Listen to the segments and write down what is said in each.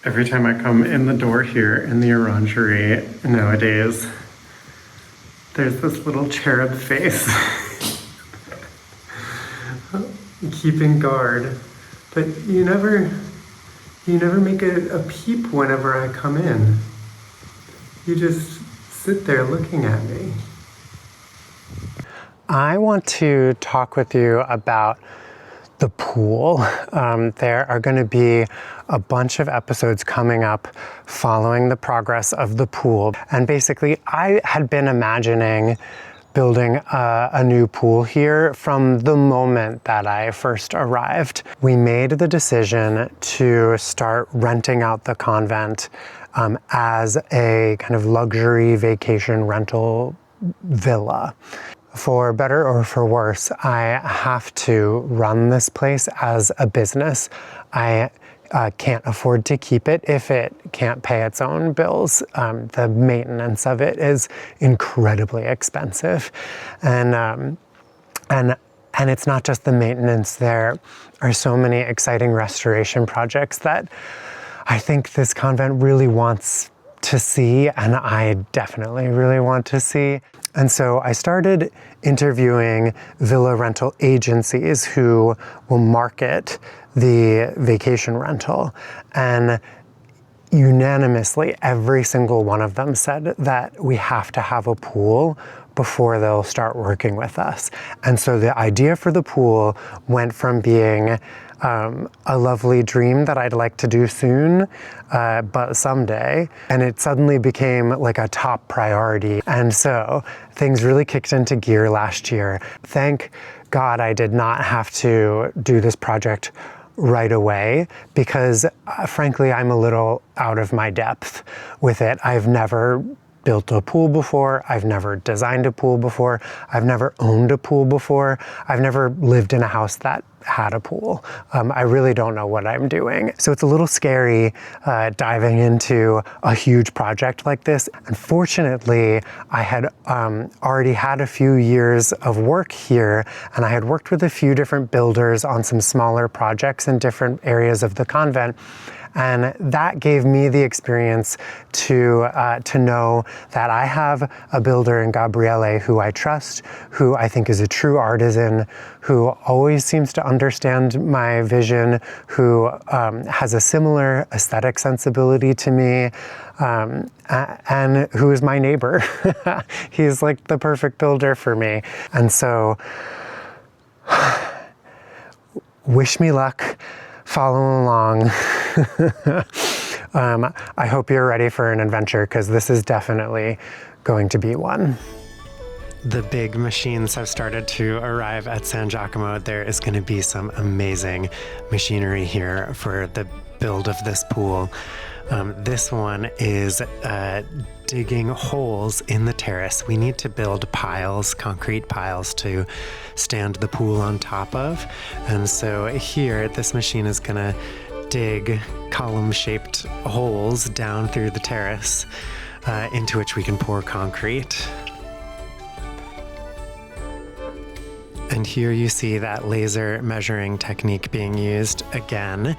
Every time I come in the door here in the orangery nowadays, there's this little cherub face keeping guard. But you never make a peep whenever I come in. You just sit there looking at me. I want to talk with you about the pool. There are going to be a bunch of episodes coming up following the progress of the pool. And basically, I had been imagining building a new pool here from the moment that I first arrived. We made the decision to start renting out the convent as a kind of luxury vacation rental villa. For better or for worse, I have to run this place as a business. I can't afford to keep it if it can't pay its own bills. The maintenance of it is incredibly expensive. And it's not just the maintenance. There are so many exciting restoration projects that I think this convent really wants to see, and I definitely really want to see. And so I started interviewing villa rental agencies who will market the vacation rental. And unanimously, every single one of them said that we have to have a pool before they'll start working with us. And so the idea for the pool went from being a lovely dream that I'd like to do soon, but someday, and it suddenly became like a top priority. And so things really kicked into gear last year. Thank God I did not have to do this project right away because frankly, I'm a little out of my depth with it. I've never built a pool before. I've never designed a pool before. I've never owned a pool before. I've never lived in a house that had a pool. I really don't know what I'm doing. So it's a little scary diving into a huge project like this. Unfortunately, I had already had a few years of work here, and I had worked with a few different builders on some smaller projects in different areas of the convent. And that gave me the experience to know that I have a builder in Gabriele who I trust, who I think is a true artisan, who always seems to understand my vision, who has a similar aesthetic sensibility to me, and who is my neighbor. He's like the perfect builder for me. And so, wish me luck. Follow along. I hope you're ready for an adventure because this is definitely going to be one. The big machines have started to arrive at San Giacomo. There is going to be some amazing machinery here for the build of this pool. This one is digging holes in the terrace. We need to build piles, concrete piles, to stand the pool on top of. And so here, this machine is gonna dig column-shaped holes down through the terrace into which we can pour concrete. And here you see that laser measuring technique being used again.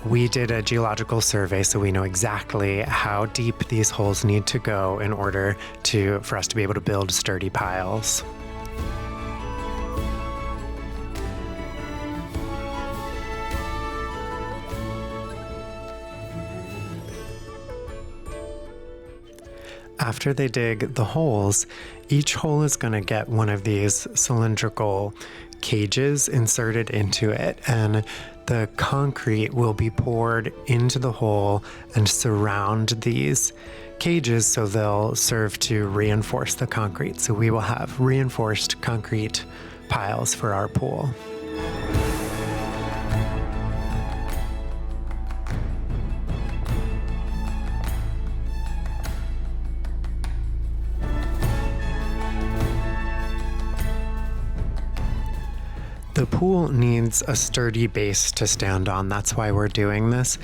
We did a geological survey, so we know exactly how deep these holes need to go in order for us to be able to build sturdy piles. After they dig the holes, each hole is going to get one of these cylindrical cages inserted into it, and the concrete will be poured into the hole and surround these cages so they'll serve to reinforce the concrete. So we will have reinforced concrete piles for our pool. The pool needs a sturdy base to stand on. That's why we're doing this.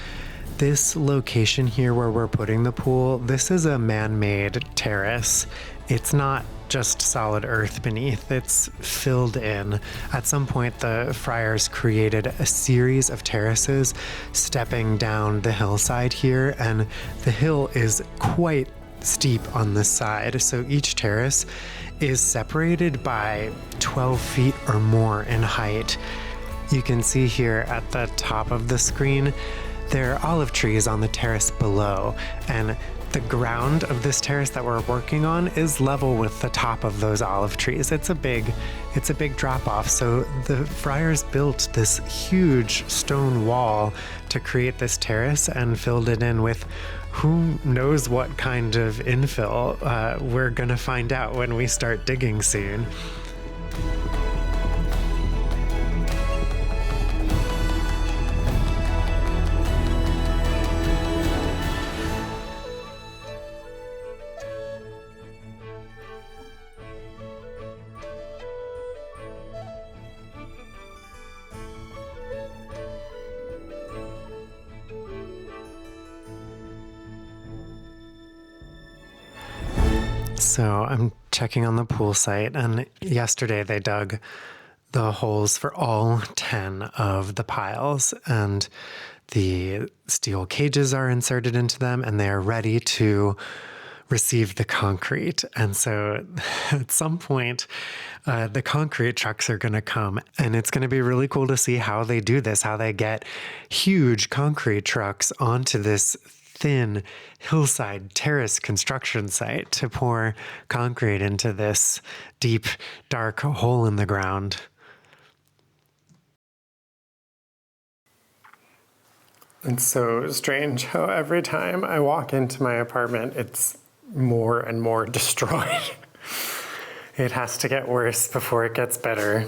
This location here where we're putting the pool, this is a man-made terrace. It's not just solid earth beneath. It's filled in. At some point, the friars created a series of terraces stepping down the hillside here, and the hill is quite steep on this side, so each terrace is separated by 12 feet or more in height. You can see here at the top of the screen, there are olive trees on the terrace below, and the ground of this terrace that we're working on is level with the top of those olive trees. It's a big drop off. So the friars built this huge stone wall to create this terrace and filled it in with who knows what kind of infill. We're gonna find out when we start digging soon. So I'm checking on the pool site, and yesterday they dug the holes for all 10 of the piles, and the steel cages are inserted into them, and they are ready to receive the concrete. And so at some point, the concrete trucks are going to come, and it's going to be really cool to see how they do this, how they get huge concrete trucks onto this thin hillside terrace construction site to pour concrete into this deep, dark hole in the ground. It's so strange how every time I walk into my apartment, it's more and more destroyed. It has to get worse before it gets better.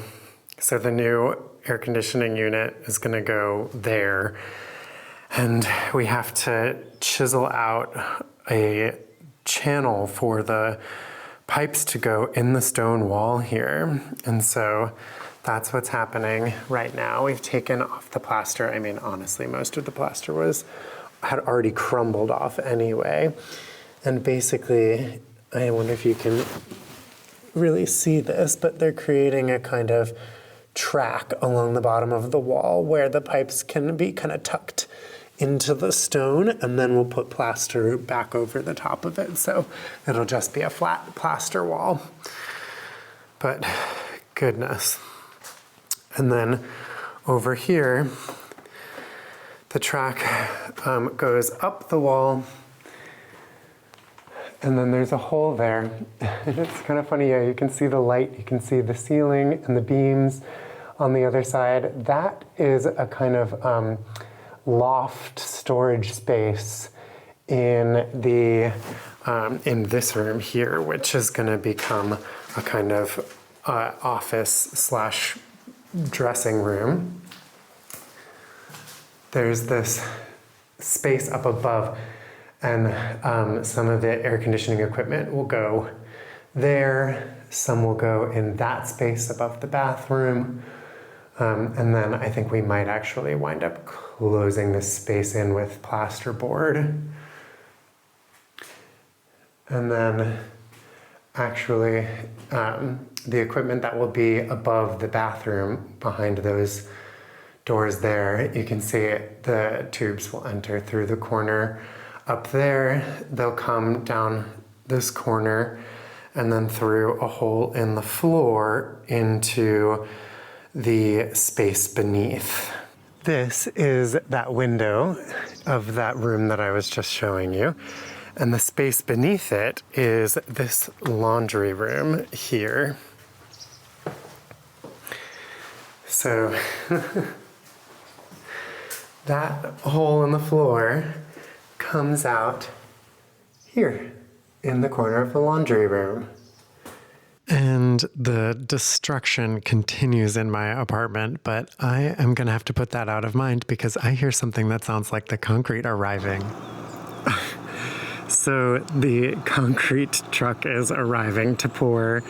So the new air conditioning unit is going to go there. And we have to chisel out a channel for the pipes to go in the stone wall here. And so that's what's happening right now. We've taken off the plaster. I mean, honestly, most of the plaster had already crumbled off anyway. And basically, I wonder if you can really see this, but they're creating a kind of track along the bottom of the wall where the pipes can be kind of tucked into the stone, and then we'll put plaster back over the top of it. So it'll just be a flat plaster wall. But goodness. And then over here, the track goes up the wall, and then there's a hole there. It's kind of funny, yeah, you can see the light, you can see the ceiling and the beams on the other side. That is a kind of loft storage space in this room here, which is going to become a kind of office / dressing room. There's this space up above, and some of the air conditioning equipment will go there. Some will go in that space above the bathroom. And then I think we might actually wind up closing this space in with plasterboard. And then actually the equipment that will be above the bathroom behind those doors there, you can see it, the tubes will enter through the corner up there. They'll come down this corner and then through a hole in the floor into the space beneath. This is that window of that room that I was just showing you. And the space beneath it is this laundry room here. So that hole in the floor comes out here in the corner of the laundry room. And the destruction continues in my apartment, but I am going to have to put that out of mind because I hear something that sounds like the concrete arriving. So the concrete truck is arriving to pour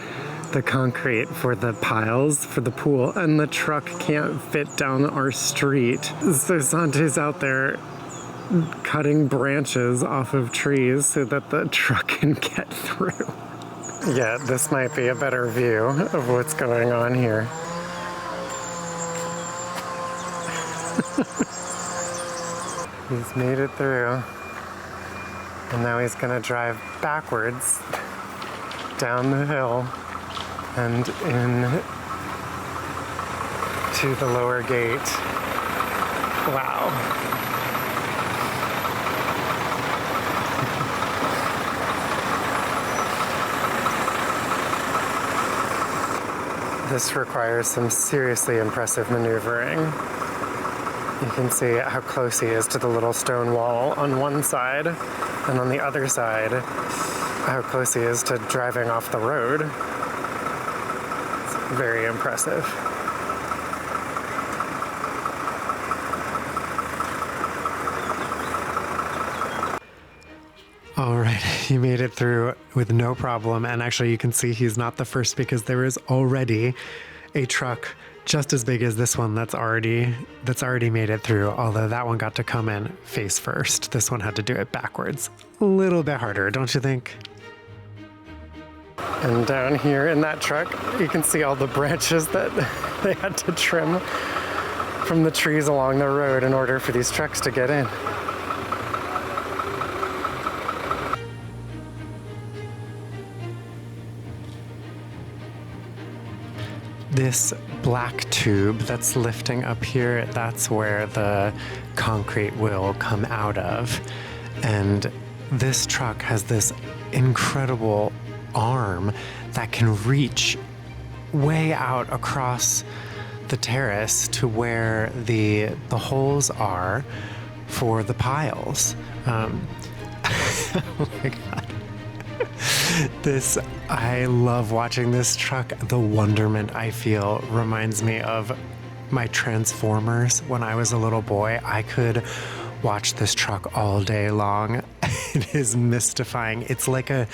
the concrete for the piles for the pool, and the truck can't fit down our street. So Sante's out there cutting branches off of trees so that the truck can get through. Yeah, this might be a better view of what's going on here. He's made it through. And now he's gonna drive backwards down the hill and in to the lower gate. Wow. This requires some seriously impressive maneuvering. You can see how close he is to the little stone wall on one side, and on the other side, how close he is to driving off the road. It's very impressive. All right, he made it through with no problem, and actually you can see he's not the first because there is already a truck just as big as this one that's already made it through, although that one got to come in face first. This one had to do it backwards. A little bit harder, don't you think? And down here in that truck, you can see all the branches that they had to trim from the trees along the road in order for these trucks to get in. This black tube that's lifting up here, that's where the concrete will come out of. And this truck has this incredible arm that can reach way out across the terrace to where the holes are for the piles. Oh my God. I love watching this truck. The wonderment I feel reminds me of my Transformers when I was a little boy. I could watch this truck all day long. It is mystifying. It's like a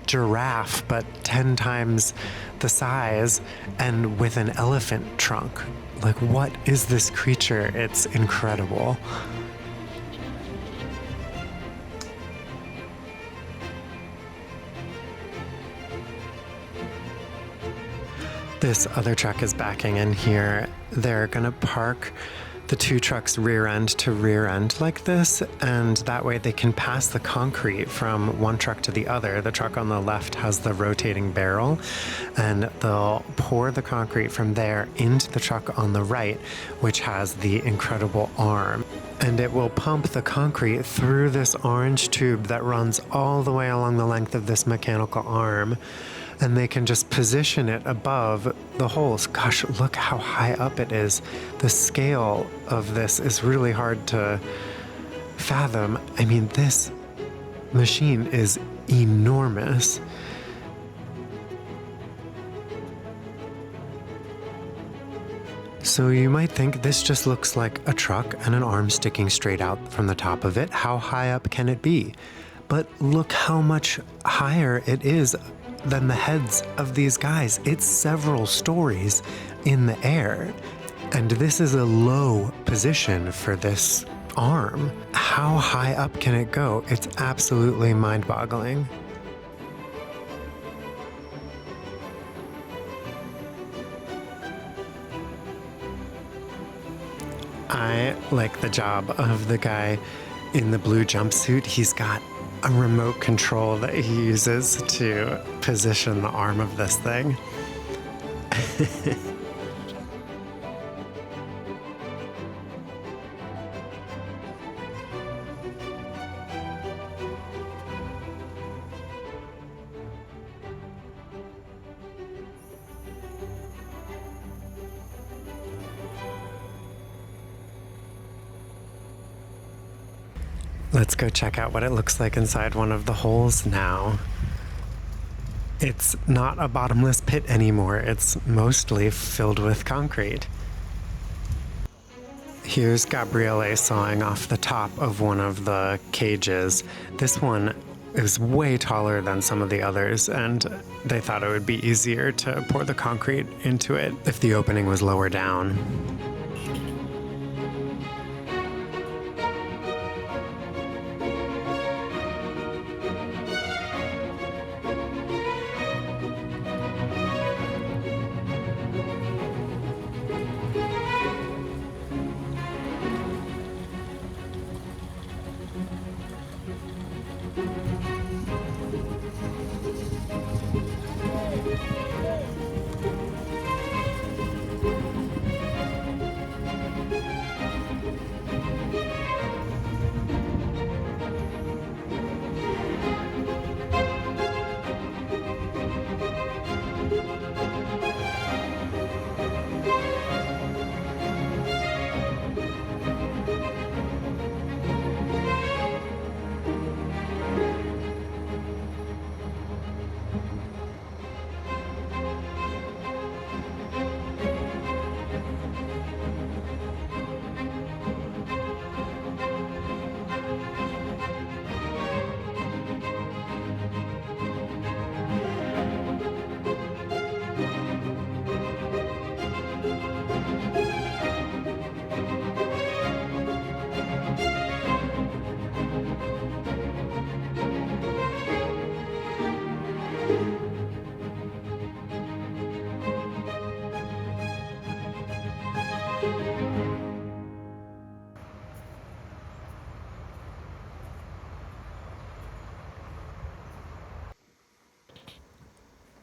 giraffe, but 10 times the size and with an elephant trunk. Like, what is this creature? It's incredible. This other truck is backing in here. They're gonna park the two trucks rear end to rear end like this, and that way they can pass the concrete from one truck to the other. The truck on the left has the rotating barrel, and they'll pour the concrete from there into the truck on the right, which has the incredible arm. And it will pump the concrete through this orange tube that runs all the way along the length of this mechanical arm. And they can just position it above the holes. Gosh, look how high up it is. The scale of this is really hard to fathom. I mean, this machine is enormous. So you might think this just looks like a truck and an arm sticking straight out from the top of it. How high up can it be? But look how much higher it is than the heads of these guys. It's several stories in the air. And this is a low position for this arm. How high up can it go? It's absolutely mind-boggling. I like the job of the guy in the blue jumpsuit. He's got a remote control that he uses to position the arm of this thing. Let's go check out what it looks like inside one of the holes now. It's not a bottomless pit anymore. It's mostly filled with concrete. Here's Gabriele sawing off the top of one of the cages. This one is way taller than some of the others, and they thought it would be easier to pour the concrete into it if the opening was lower down.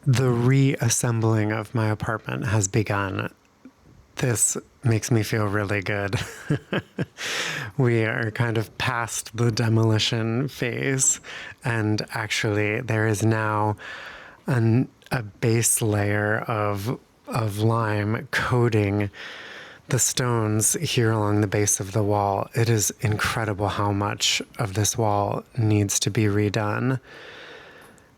The reassembling of my apartment has begun. This makes me feel really good. We are kind of past the demolition phase, and actually there is now a base layer of lime coating the stones here along the base of the wall. It is incredible how much of this wall needs to be redone.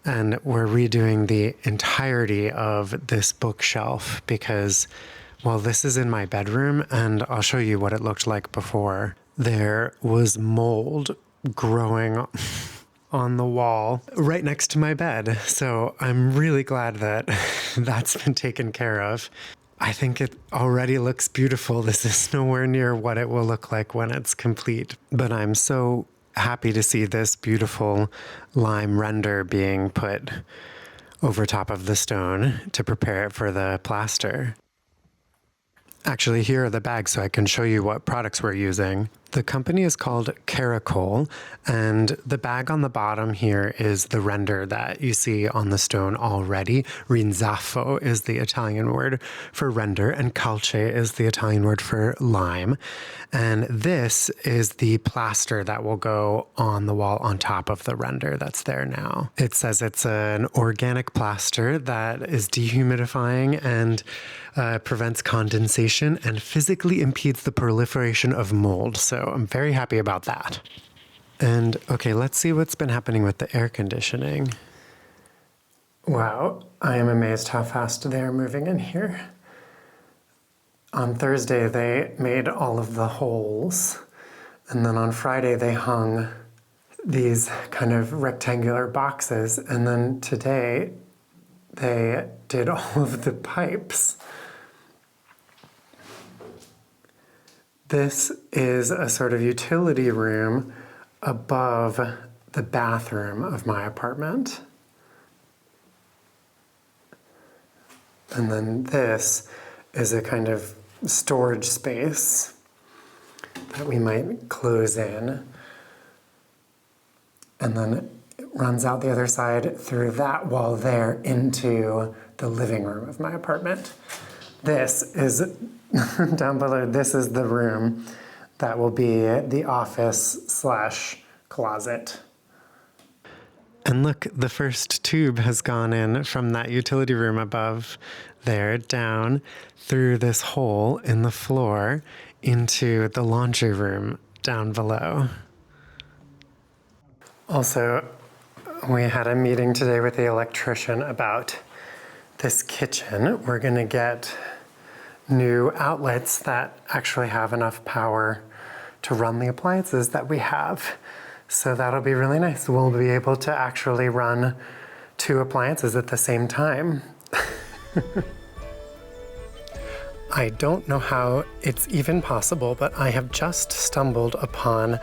And we're redoing the entirety of this bookshelf because, well, this is in my bedroom, and I'll show you what it looked like before. There was mold growing on the wall right next to my bed. So I'm really glad that that's been taken care of. I think it already looks beautiful. This is nowhere near what it will look like when it's complete, but I'm so happy to see this beautiful lime render being put over top of the stone to prepare it for the plaster. Actually, here are the bags so I can show you what products we're using. The company is called Crumbling, and the bag on the bottom here is the render that you see on the stone already. Rinzafo is the Italian word for render, and calce is the Italian word for lime. And this is the plaster that will go on the wall on top of the render that's there now. It says it's an organic plaster that is dehumidifying and prevents condensation and physically impedes the proliferation of mold. So I'm very happy about that. And okay, let's see what's been happening with the air conditioning. Wow, I am amazed how fast they are moving in here. On Thursday, they made all of the holes. And then on Friday, they hung these kind of rectangular boxes. And then today, they did all of the pipes. This is a sort of utility room above the bathroom of my apartment. And then this is a kind of storage space that we might close in. And then it runs out the other side through that wall there into the living room of my apartment. This is, down below, this is the room that will be the office/closet. And look, the first tube has gone in from that utility room above there down through this hole in the floor into the laundry room down below. Also, we had a meeting today with the electrician about this kitchen. We're going to get new outlets that actually have enough power to run the appliances that we have. So that'll be really nice. We'll be able to actually run 2 appliances at the same time. I don't know how it's even possible, but I have just stumbled upon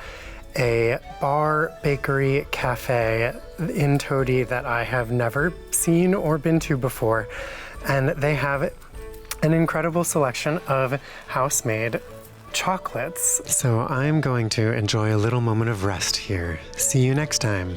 a bar, bakery, cafe in Todi that I have never seen or been to before. And they have an incredible selection of house-made chocolates. So I'm going to enjoy a little moment of rest here. See you next time.